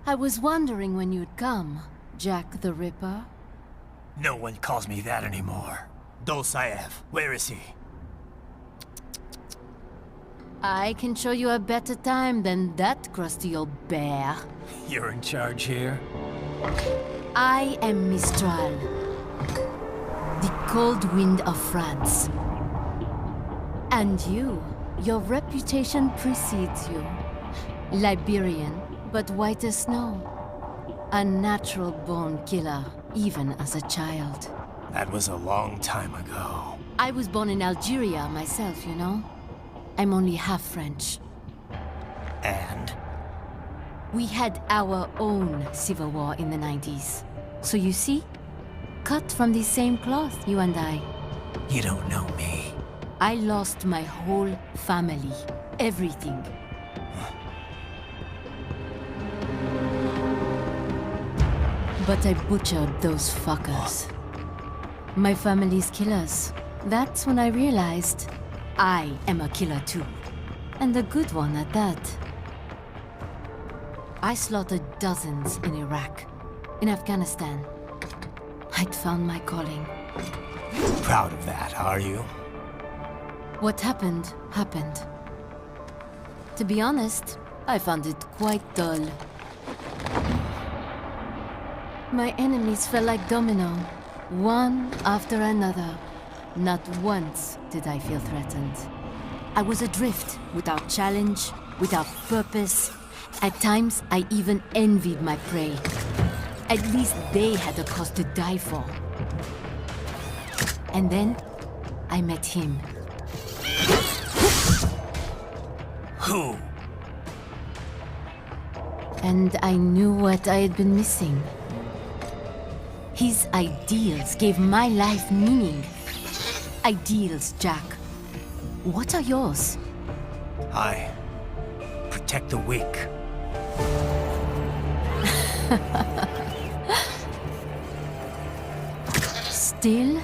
I was wondering when you'd come, Jack the Ripper. No one calls me that anymore. Dolsaev, where is he? I can show you a better time than that crusty old bear. You're in charge here? I am Mistral, the cold wind of France. And your reputation precedes you. Liberian, but white as snow. A natural-born killer, even as a child. That was a long time ago. I was born in Algeria myself, you know? I'm only half French. And? We had our own civil war in the 90s. So you see? Cut from the same cloth, you and I. You don't know me. I lost my whole family. Everything. But I butchered those fuckers. My family's killers. That's when I realized I am a killer too. And a good one at that. I slaughtered dozens in Iraq, in Afghanistan. I'd found my calling. Proud of that, are you? What happened, happened. To be honest, I found it quite dull. My enemies fell like domino, one after another. Not once did I feel threatened. I was adrift, without challenge, without purpose. At times, I even envied my prey. At least they had a cause to die for. And then, I met him. Who? And I knew what I had been missing. His ideals gave my life meaning. Ideals, Jack. What are yours? I protect the weak. Still?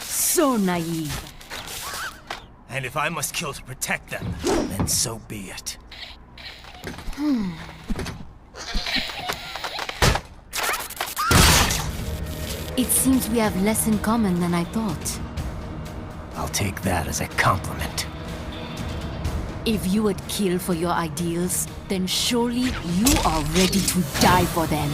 So naive. And if I must kill to protect them, then so be it. It seems we have less in common than I thought. I'll take that as a compliment. If you would kill for your ideals, then surely you are ready to die for them.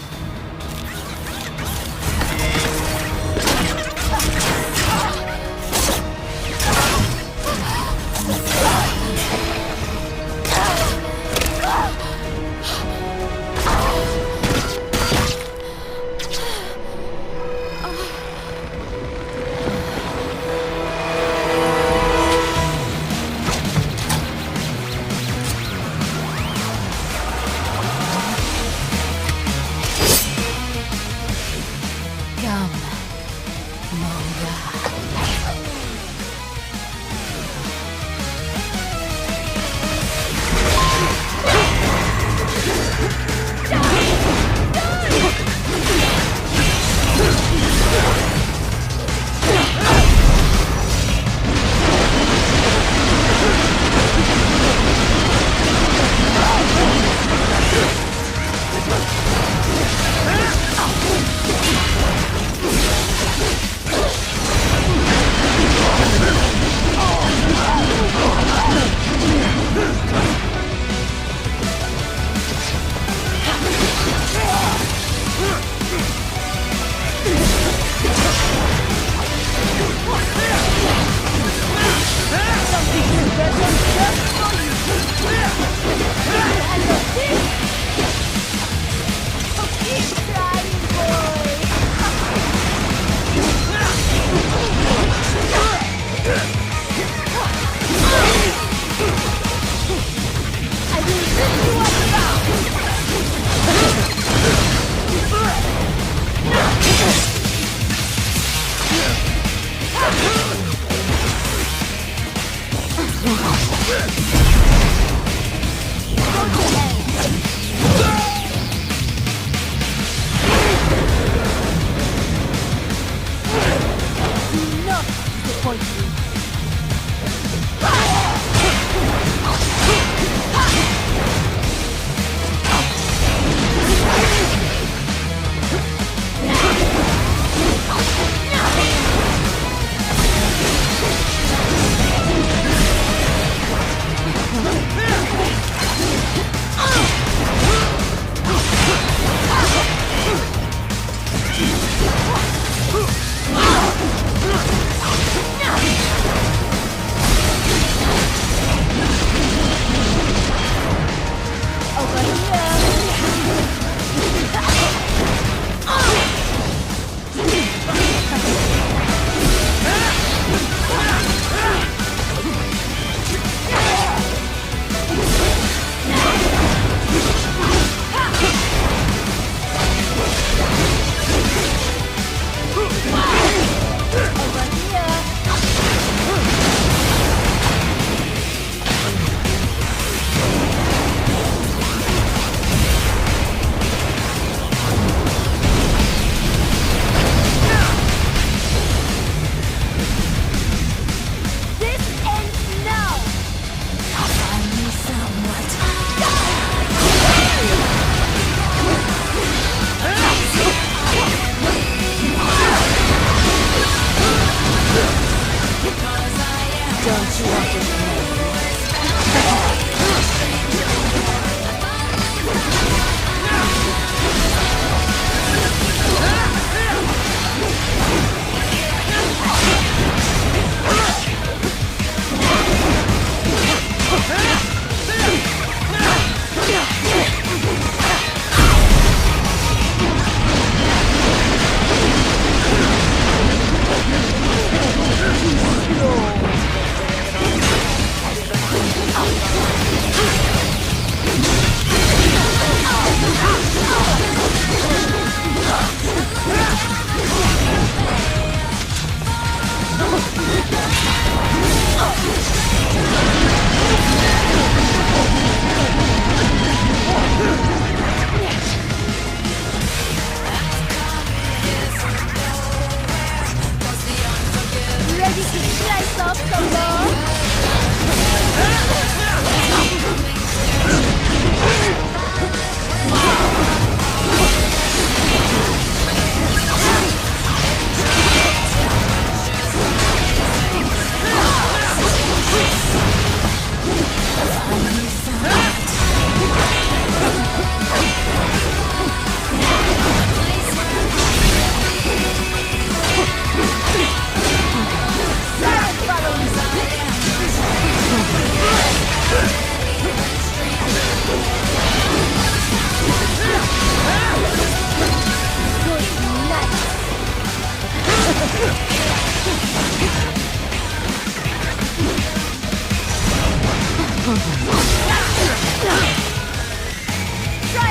Try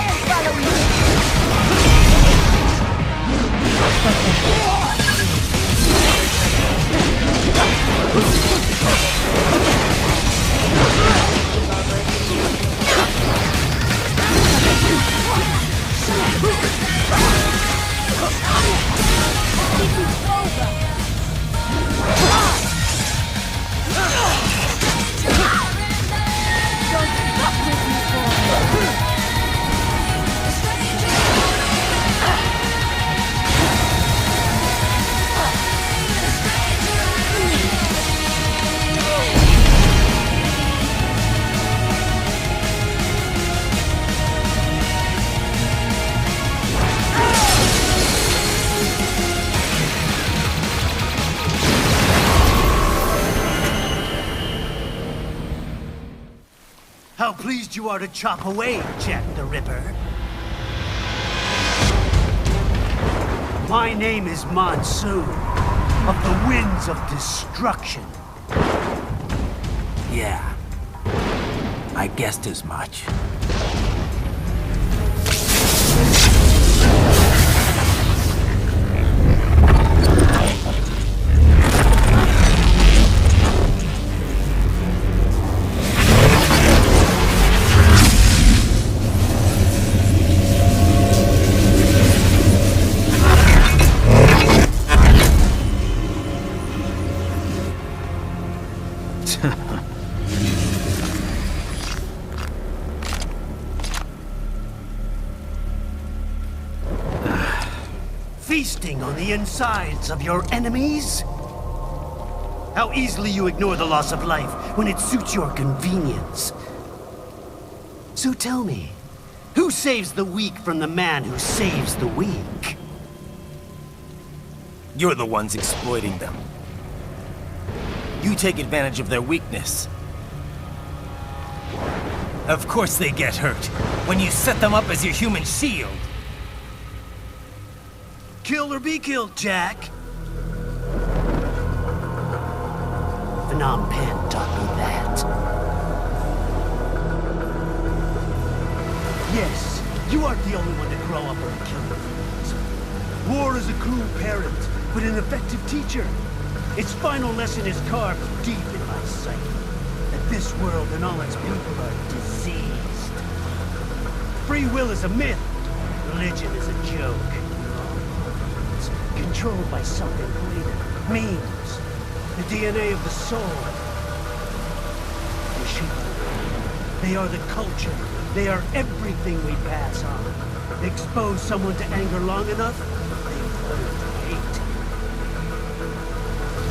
and follow me. How pleased you are to chop away, Jack the Ripper. My name is Monsoon, of the Winds of Destruction. Yeah, I guessed as much. Feasting on the insides of your enemies? How easily you ignore the loss of life when it suits your convenience. So tell me, who saves the weak from the man who saves the weak? You're the ones exploiting them. You take advantage of their weakness. Of course they get hurt when you set them up as your human shield. Kill or be killed, Jack. Phnom Penh taught me that. Yes, you aren't the only one to grow up and kill your friends. War is a cruel parent, but an effective teacher. Its final lesson is carved deep in my psyche. That this world and all its people are diseased. Free will is a myth. Religion is a joke. Controlled by something greater. Means. The DNA of the soul. They should be. They are the culture. They are everything we pass on. Expose someone to anger long enough, they learn to hate.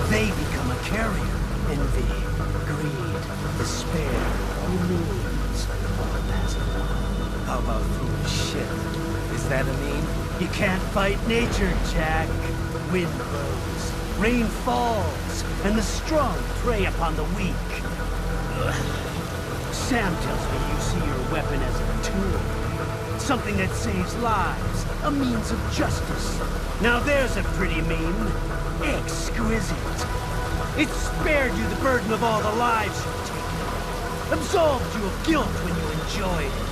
They become a carrier. Envy, greed, despair, means. All pass along. How about foolish shit? Is that a meme? You can't fight nature, Jack. Wind blows, rain falls, and the strong prey upon the weak. Sam tells me you see your weapon as a tool. Something that saves lives, a means of justice. Now there's a pretty meme. Exquisite. It spared you the burden of all the lives you've taken. Absolved you of guilt when you enjoyed it.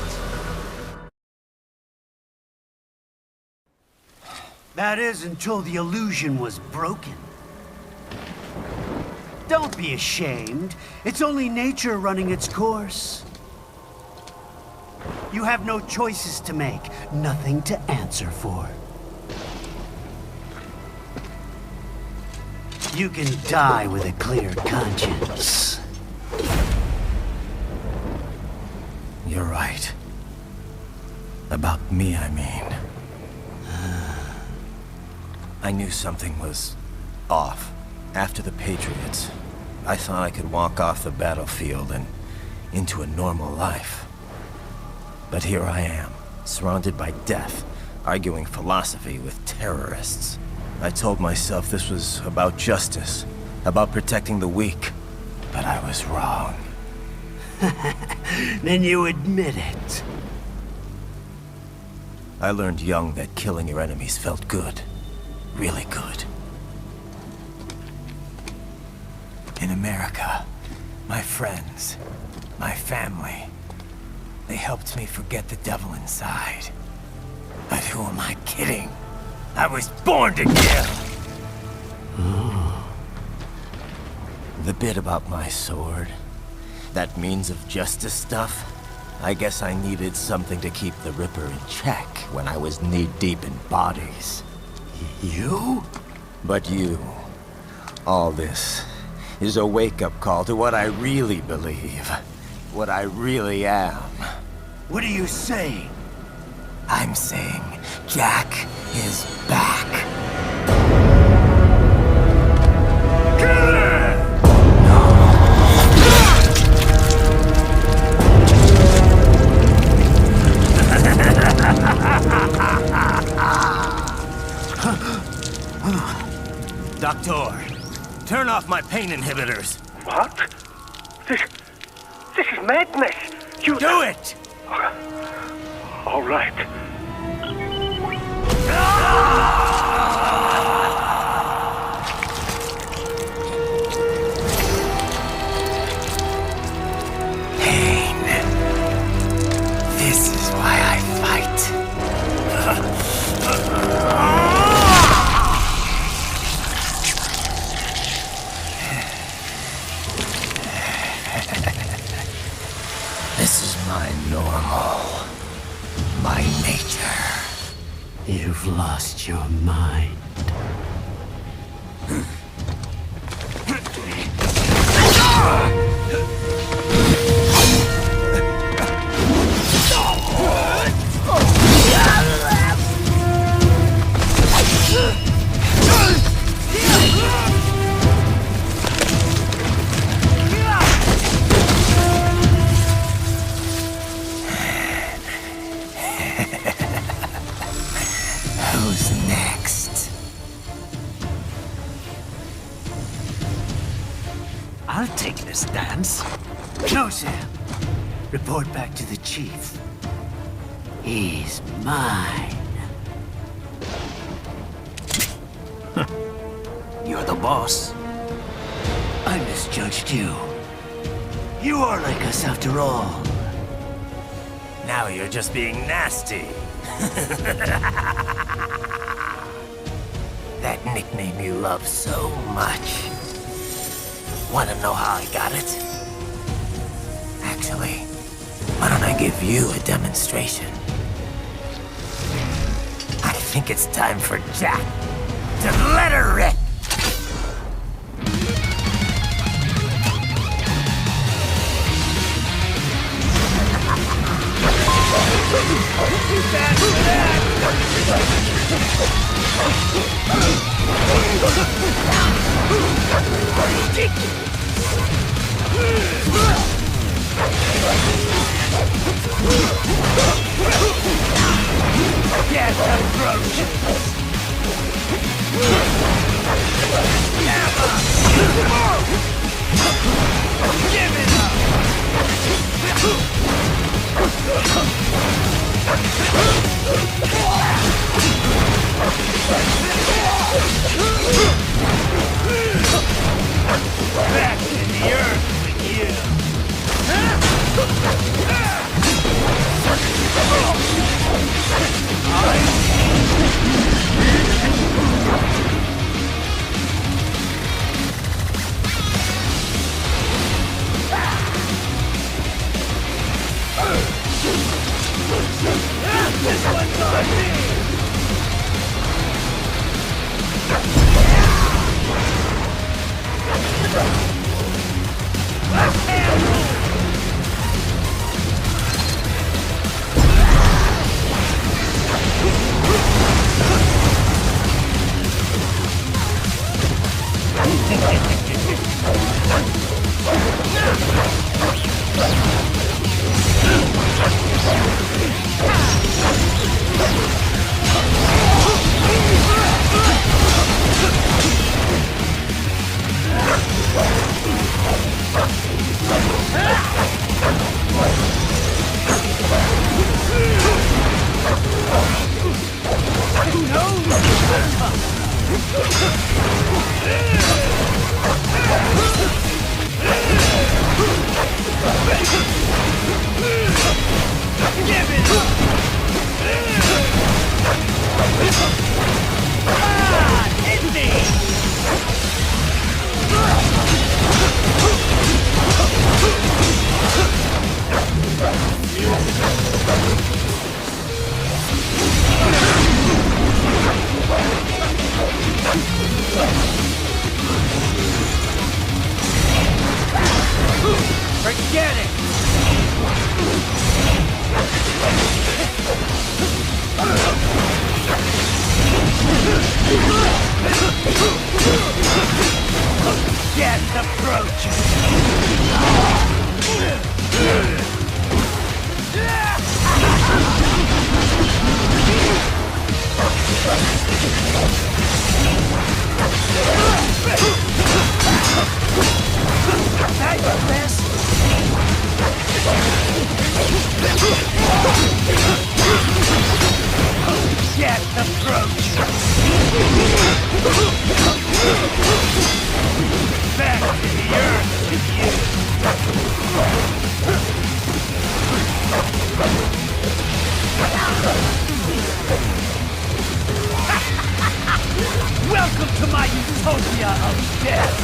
That is, until the illusion was broken. Don't be ashamed. It's only nature running its course. You have no choices to make, nothing to answer for. You can die with a clear conscience. You're right. About me, I mean. I knew something was off. After the Patriots, I thought I could walk off the battlefield and into a normal life. But here I am, surrounded by death, arguing philosophy with terrorists. I told myself this was about justice, about protecting the weak, but I was wrong. Then you admit it. I learned young that killing your enemies felt good. Really good. In America, My friends, my family, they helped me forget the devil inside. But who am I kidding? I was born to kill! The bit about my sword, that means of justice stuff, I guess I needed something to keep the Ripper in check when I was knee-deep in bodies. You? But you, all this, is a wake-up call to what I really believe. What I really am. What are you saying? I'm saying Jack is back. Doctor, turn off my pain inhibitors. What? This is madness. You Do it! All right. Pain. This is why I fight. This is my normal. My nature. You've lost your mind. Who's next? I'll take this dance. No, sir. Report back to the chief. He's mine. You're the boss. I misjudged you. You are like us after all. Now you're just being nasty. That nickname you love so much. Want to know how I got it? Actually, why don't I give you a demonstration? I think it's time for Jack to let her rip. Back in the earth with you. This one's on me! Death approaches! That your best? Death approaches! Back to the earth with you! Welcome to my utopia of death!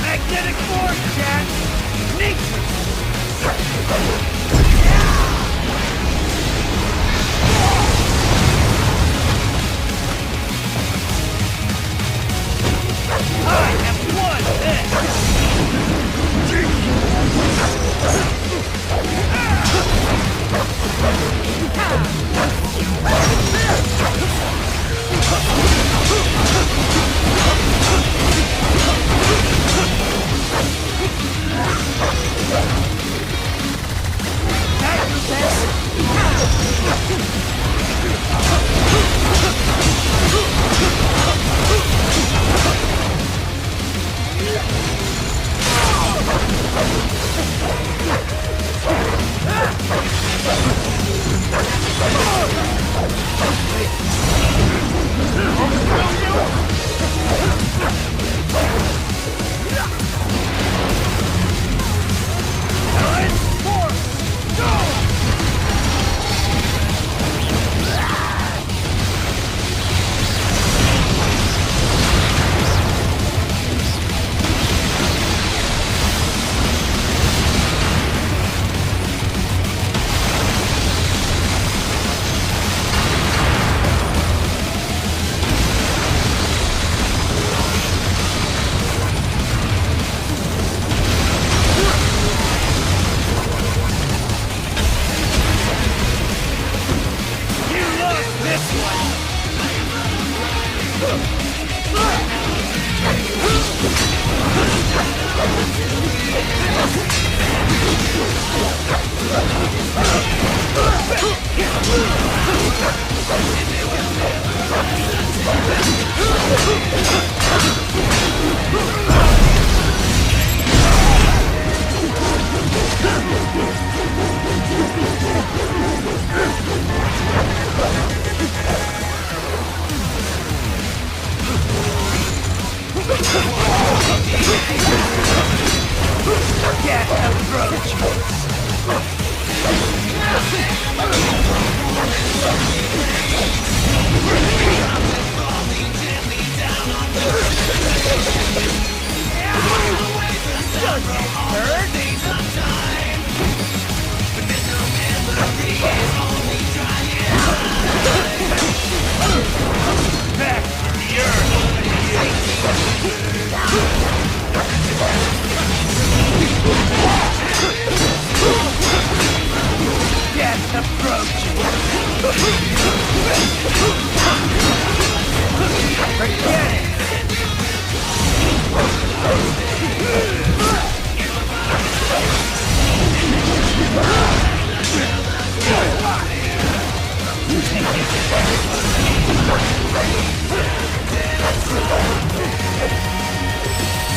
Magnetic force, Jack! Nature! I have won this!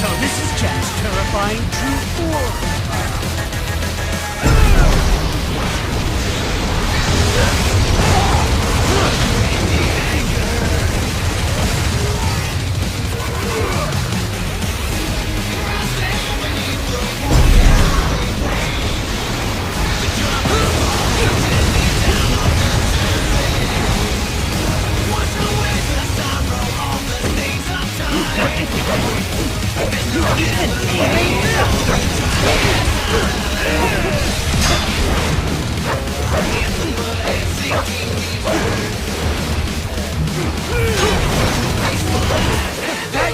So this is Jack's terrifying true form. That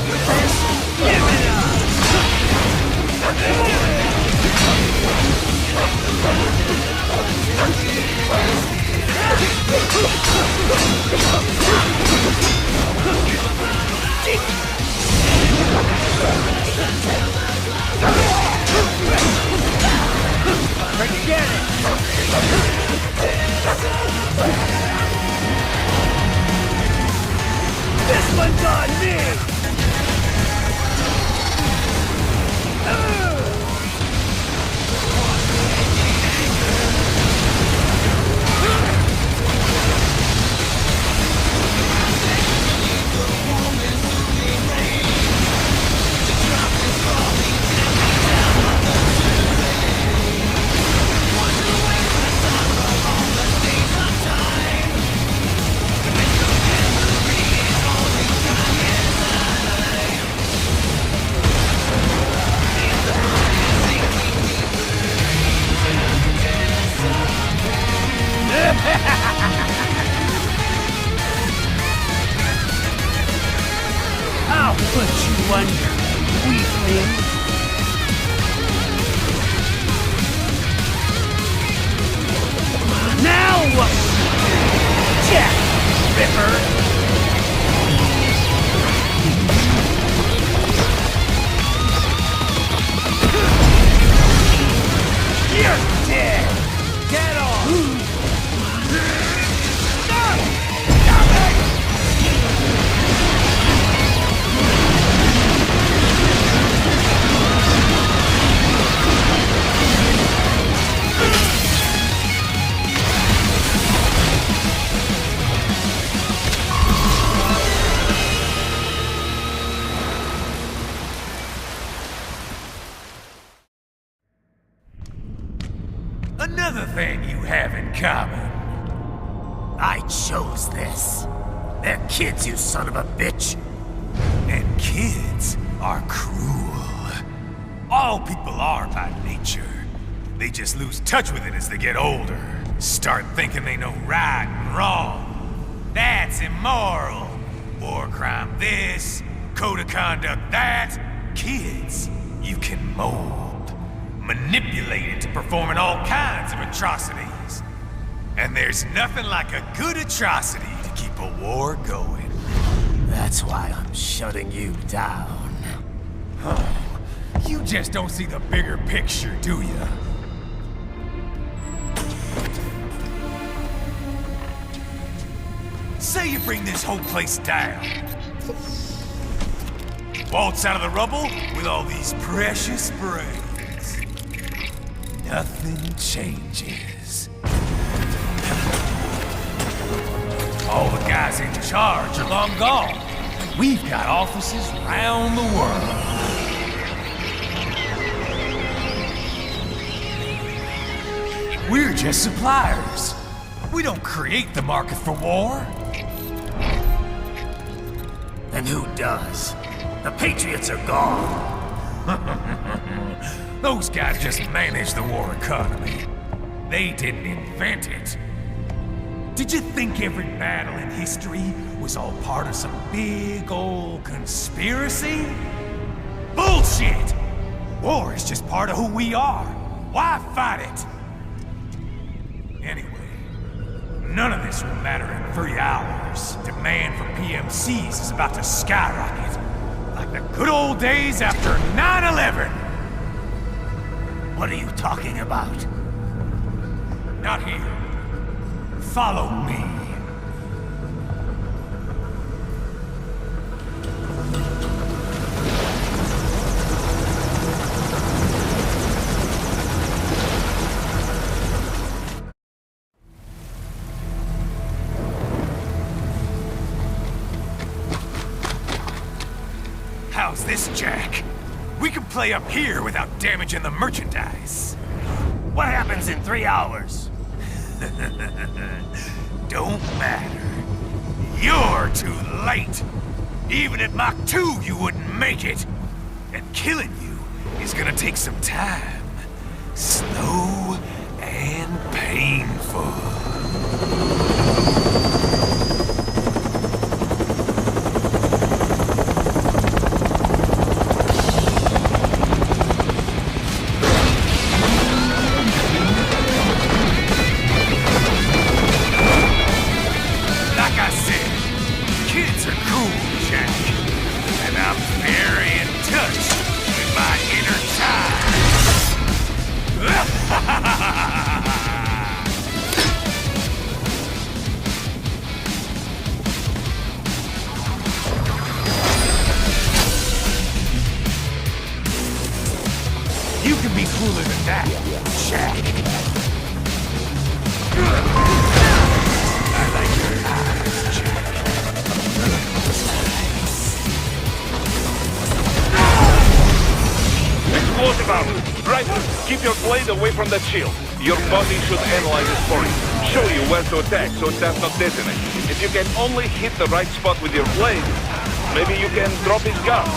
you wonder, weakling? Now what? Jack, Ripper! You're dead! Get off! Another thing you have in common. I chose this. They're kids, you son of a bitch. And kids are cruel. All people are by nature. They just lose touch with it as they get older. Start thinking they know right and wrong. That's immoral. War crime this, code of conduct that. Kids, you can mold, manipulated to performing all kinds of atrocities. And there's nothing like a good atrocity to keep a war going. That's why I'm shutting you down. Oh, you just don't see the bigger picture, do you? Say you bring this whole place down. Waltz out of the rubble with all these precious brains. Nothing changes. All the guys in charge are long gone. We've got offices around the world. We're just suppliers. We don't create the market for war. And who does? The Patriots are gone. Those guys just manage the war economy. They didn't invent it. Did you think every battle in history was all part of some big old conspiracy? Bullshit! War is just part of who we are. Why fight it? Anyway, none of this will matter in 3 hours. Demand for PMCs is about to skyrocket. Like the good old days after 9/11. What are you talking about? Not here. Follow me. How's this, Jack? We can play up here without damaging the merchandise. What happens in 3 hours? Don't matter. You're too late. Even at Mach 2, you wouldn't make it. And killing you is gonna take some time. Slow and painful. You can be cooler than that, Jack. I like your eyes, Jack. Explosive out. Right, keep your blade away from that shield. Your body should analyze it for you. Show you where to attack so it does not detonate. If you can only hit the right spot with your blade, maybe you can drop his gun.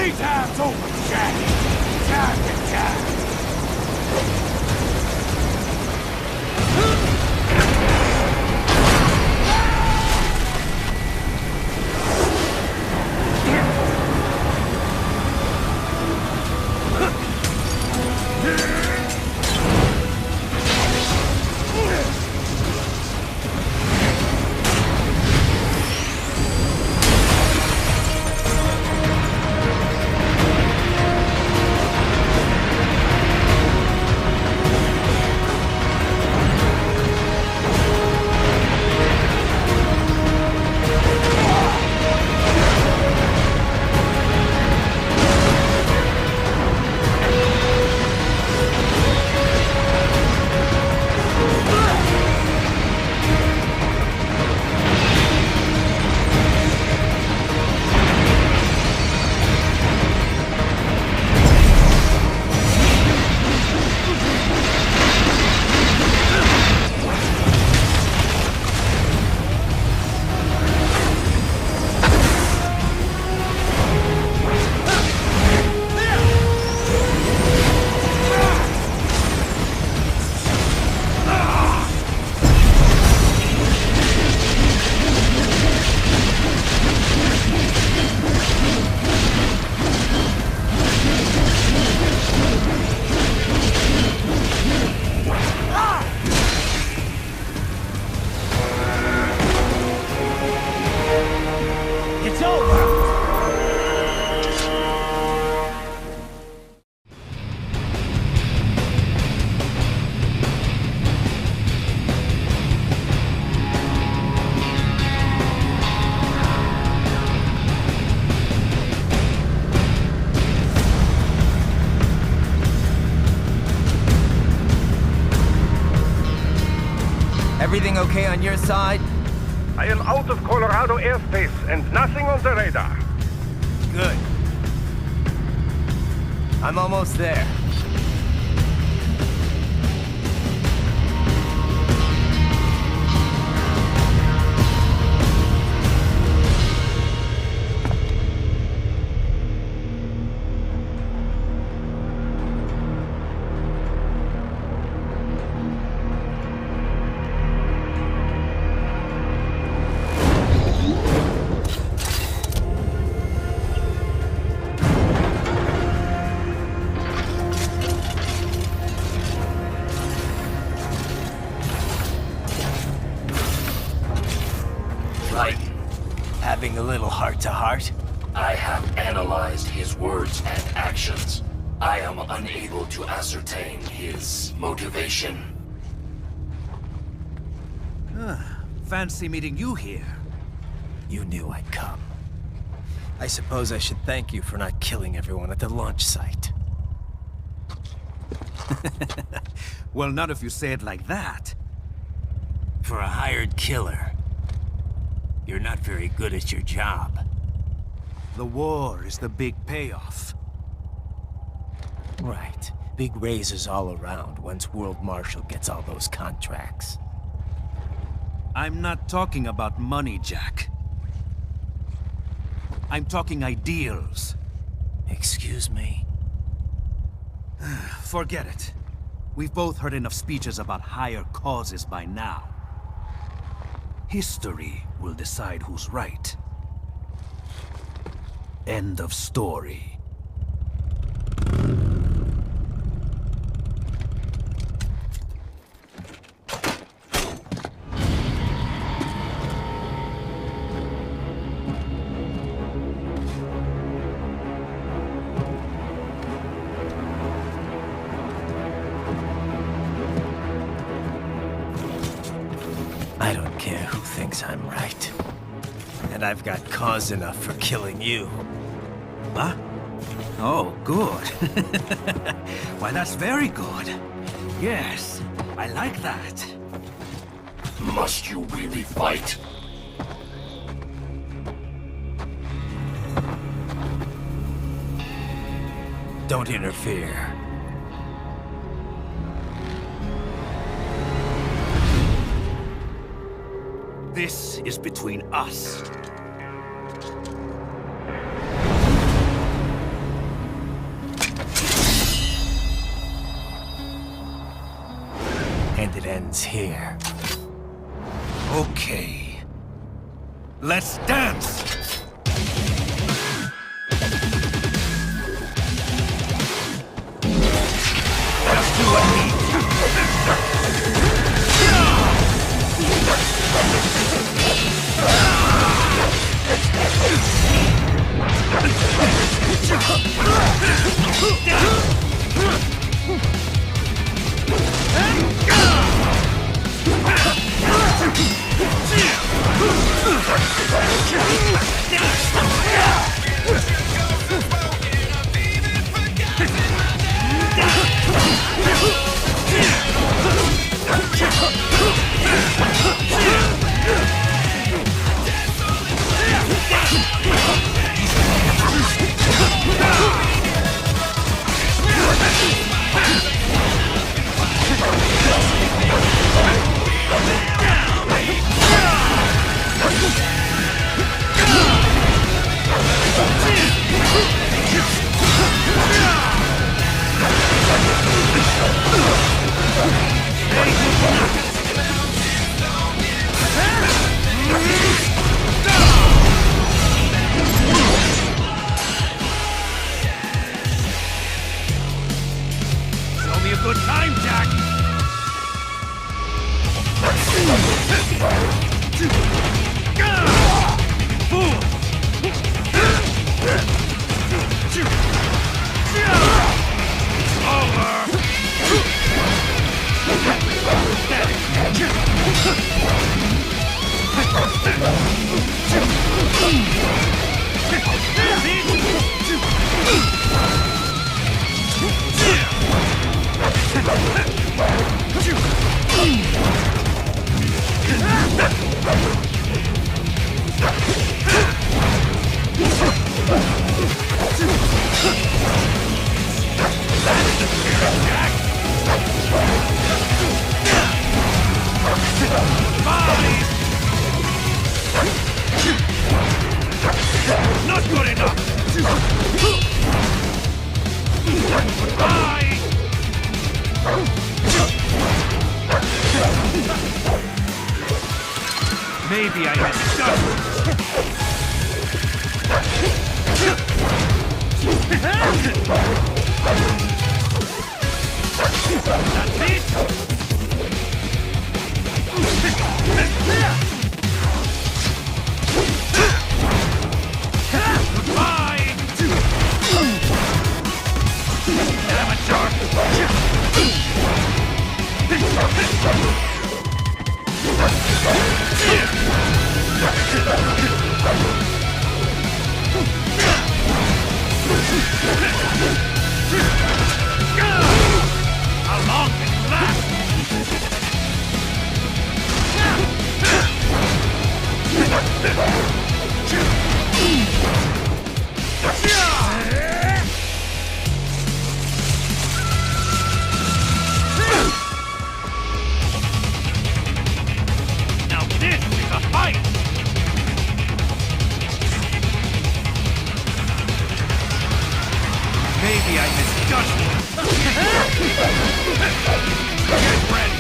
Playtime's over, Jack. Time to die. It's over! Everything okay on your side? I am out of Colorado airspace and nothing on the radar. Good. I'm almost there. Right. Having a little heart-to-heart? I have analyzed his words and actions. I am unable to ascertain his motivation. Fancy meeting you here. You knew I'd come. I suppose I should thank you for not killing everyone at the launch site. Well, not if you say it like that. For a hired killer, you're not very good at your job. The war is the big payoff. Right. Big raises all around once World Marshal gets all those contracts. I'm not talking about money, Jack. I'm talking ideals. Excuse me? Forget it. We've both heard enough speeches about higher causes by now. History will decide who's right. End of story. I don't care who thinks I'm right. And I've got cause enough for killing you. Huh? Oh, good. Why, that's very good. Yes, I like that. Must you really fight? Don't interfere. This is between us. And it ends here. Okay. Let's dance! Let's do what we Not good enough! Goodbye! Maybe I That's it! Goodbye! Amateur! How long can you last? Now this is a fight! Maybe I misjudged it. Get ready!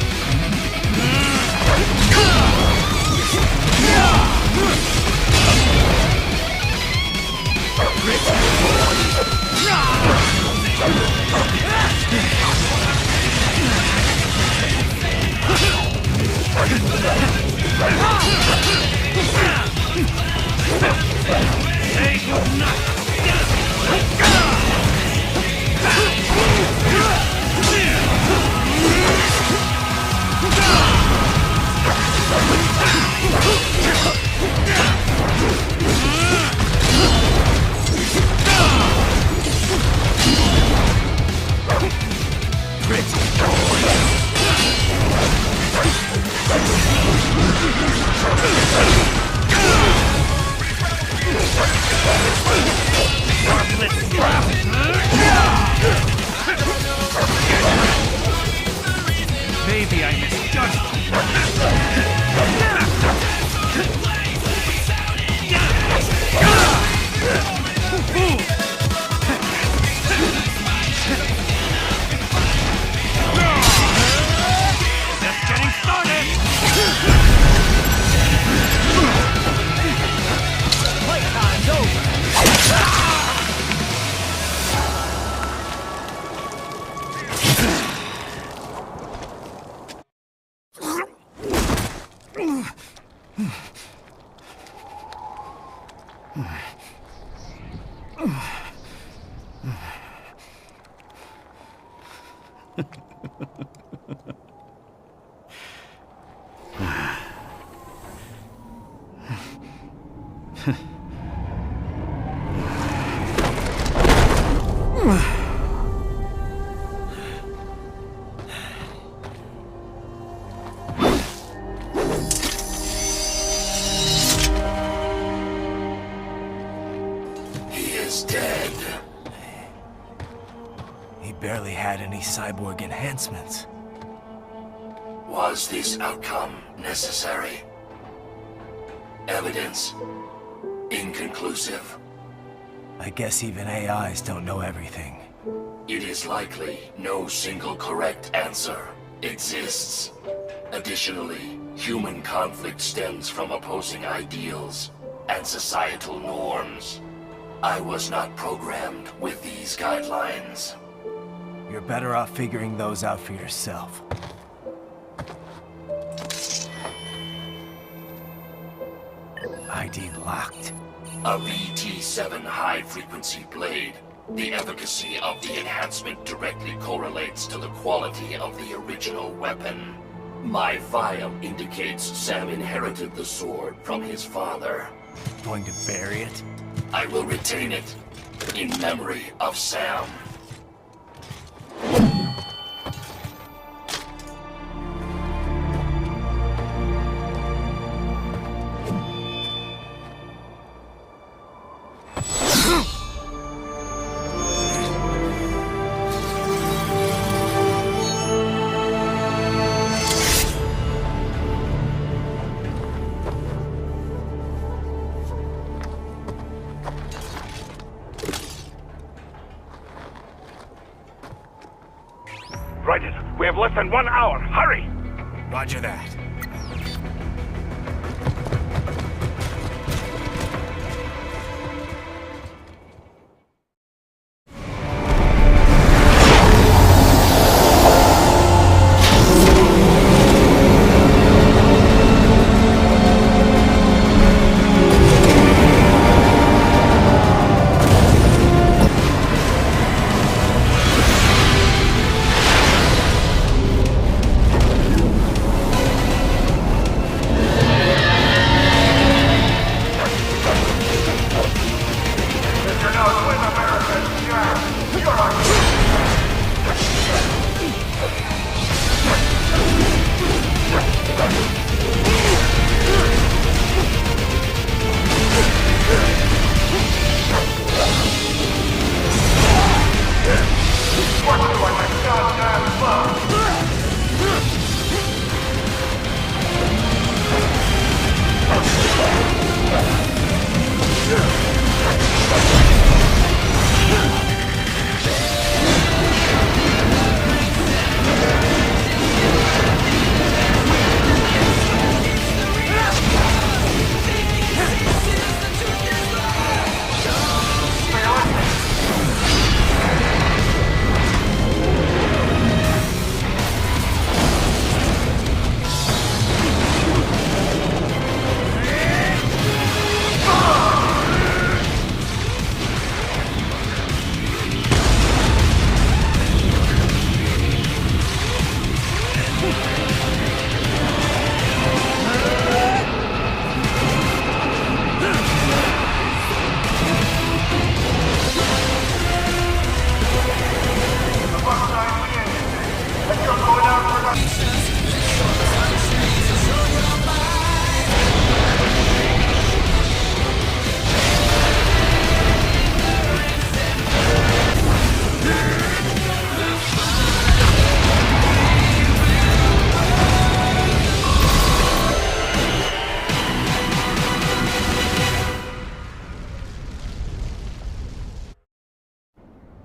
Say goodnight! Maybe I misjudged Just getting started! Playtime's over! Dead. He barely had any cyborg enhancements. Was this outcome necessary? Evidence inconclusive. I guess even AIs don't know everything. It is likely no single correct answer exists. Additionally, human conflict stems from opposing ideals and societal norms. I was not programmed with these guidelines. You're better off figuring those out for yourself. ID locked. A VT-7 high-frequency blade. The efficacy of the enhancement directly correlates to the quality of the original weapon. My file indicates Sam inherited the sword from his father. Going to bury it? I will retain it in memory of Sam. Raiden, we have less than 1 hour. Hurry! Roger that.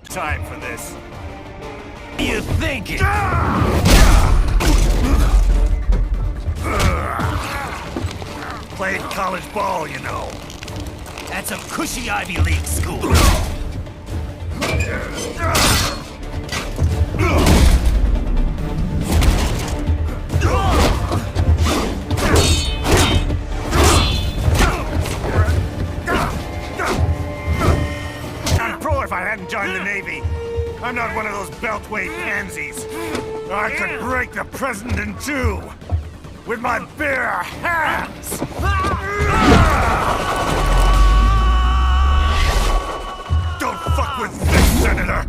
Time for this. What are you thinking? Played college ball, you know. That's a cushy Ivy League school. I'm pro if I hadn't joined the Navy. I'm not one of those beltway pansies. I could break the president in two with my bare hands. Don't fuck with this, Senator!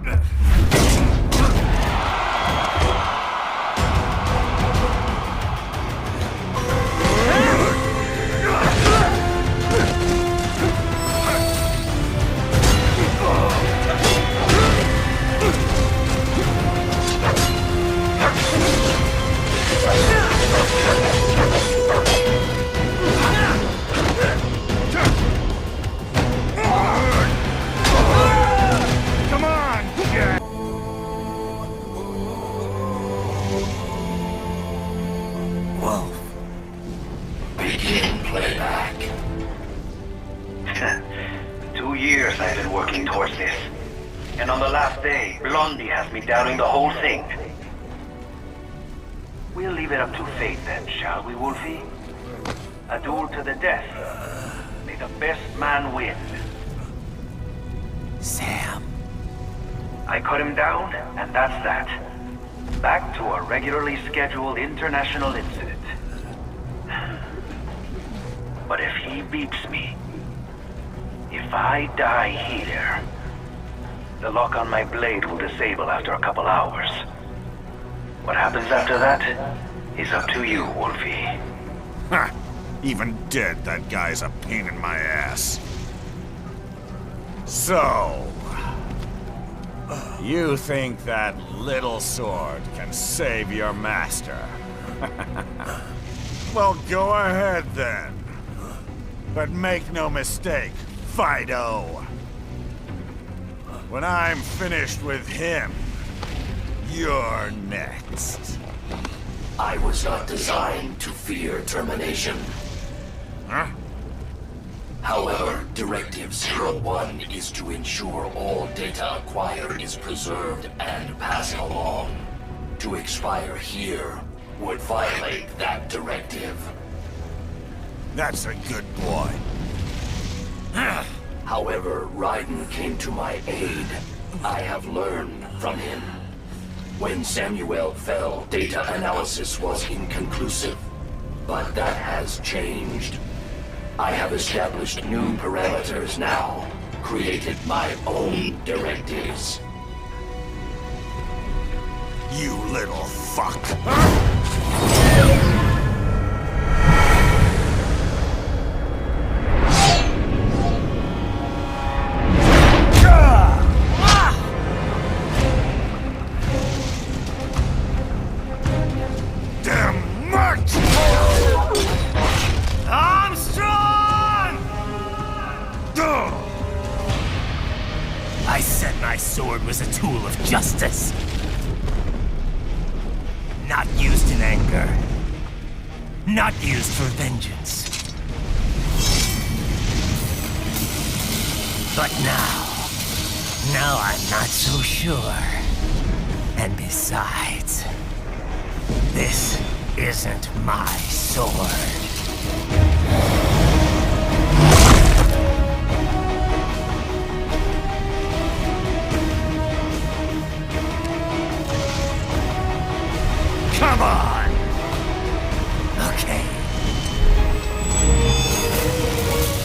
Come on, Jack! Whoa. Begin playback. 2 years I've been working towards this. And on the last day, Blondie has me doubting the whole thing. We'll leave it up to fate then, shall we, Wolfie? A duel to the death. May the best man win. Sam. I cut him down, and that's that. Back to a regularly scheduled international incident. But if he beats me, if I die here, the lock on my blade will disable after a couple hours. What happens after that is up to you, Wolfie. Ha! Even dead, that guy's a pain in my ass. So... you think that little sword can save your master? Well, go ahead then. But make no mistake, Fido. When I'm finished with him, You're next. I was not designed to fear termination. Huh? However, Directive 01 is to ensure all data acquired is preserved and passed along. To expire here would violate that directive. That's a good boy. However, Raiden came to my aid. I have learned from him. When Samuel fell, data analysis was inconclusive. But that has changed. I have established new parameters now, created my own directives. You little fuck. Damn much! I'm strong! I said my sword was a tool of justice. Not used in anger. Not used for vengeance. But now I'm not so sure. And besides, this isn't my sword. Come on! Okay.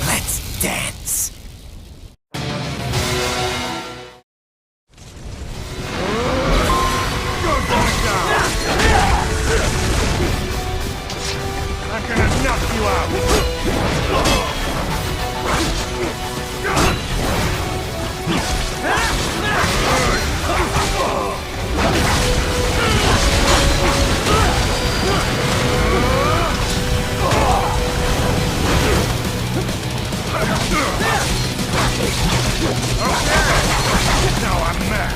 Let's dance. You're going down! I'm gonna knock you out! Now I'm mad.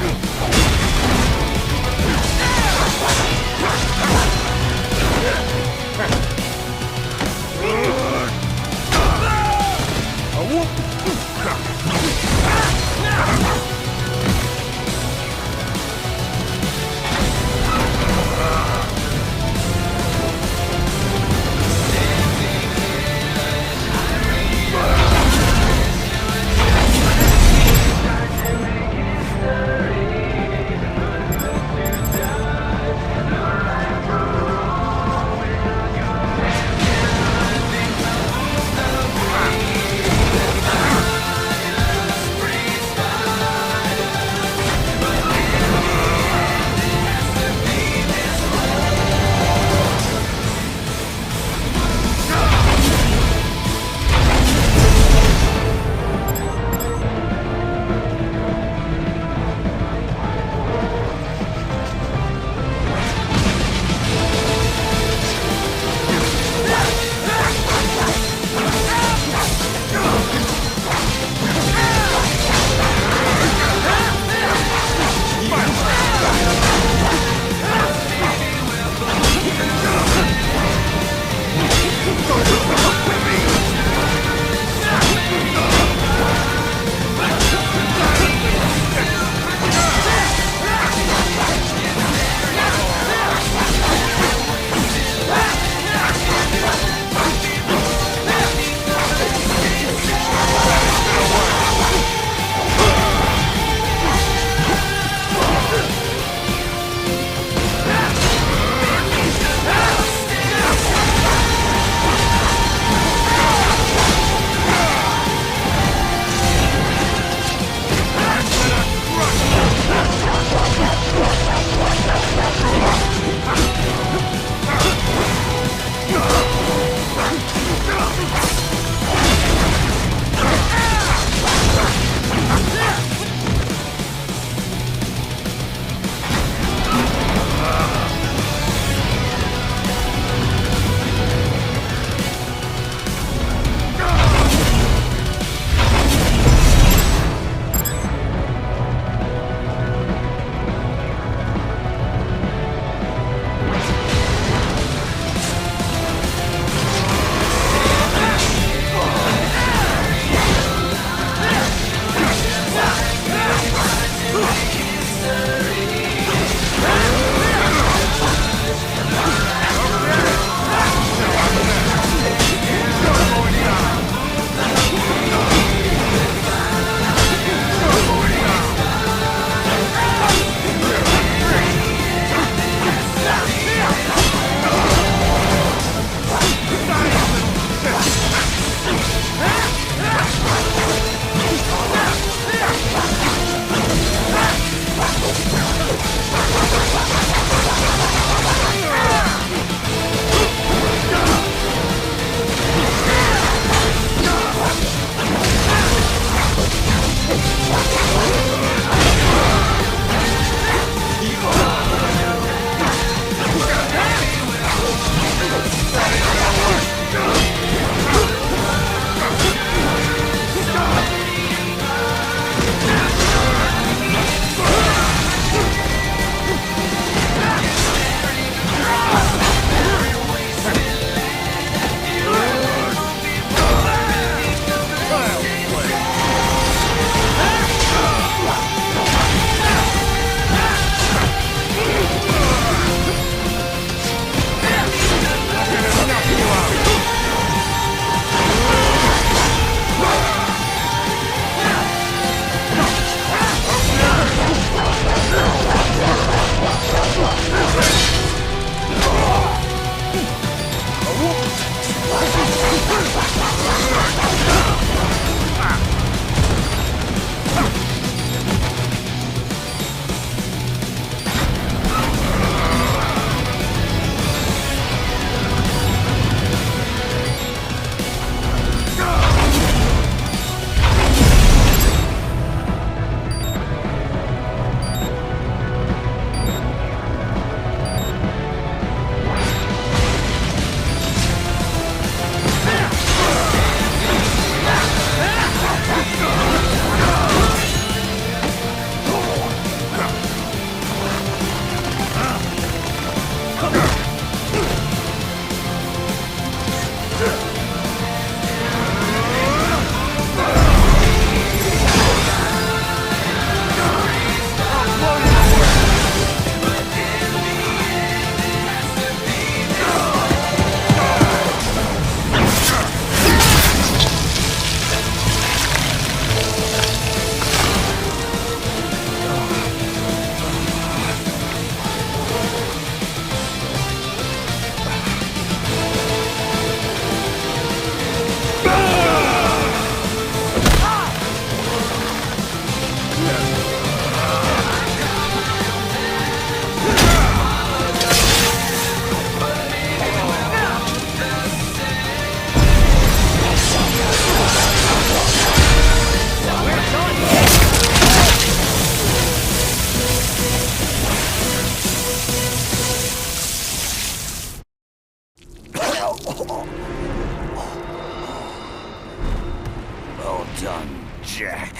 Jack.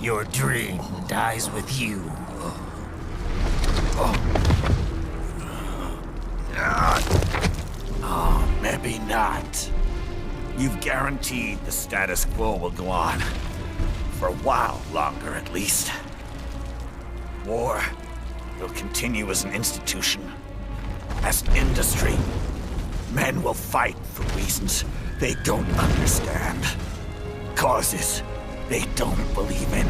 Your dream dies with you. Maybe not. You've guaranteed the status quo will go on. For a while longer, at least. War will continue as an institution. As an industry. Men will fight for reasons they don't understand. Causes they don't believe in.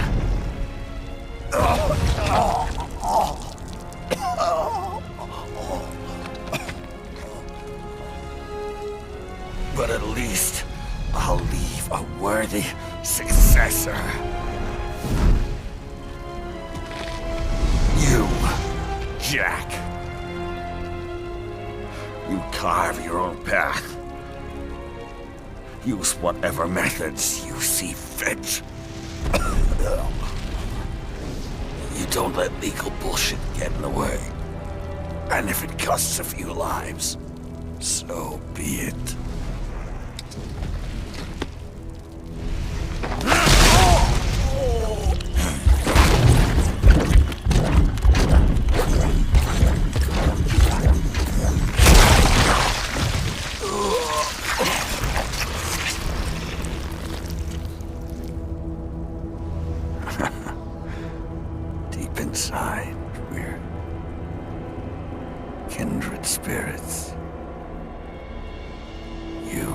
But at least I'll leave a worthy successor. You, Jack. You carve your own path. Use whatever methods you see fit. You don't let legal bullshit get in the way. And if it costs a few lives, so be it. Deep inside, we're kindred spirits. You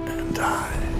and I.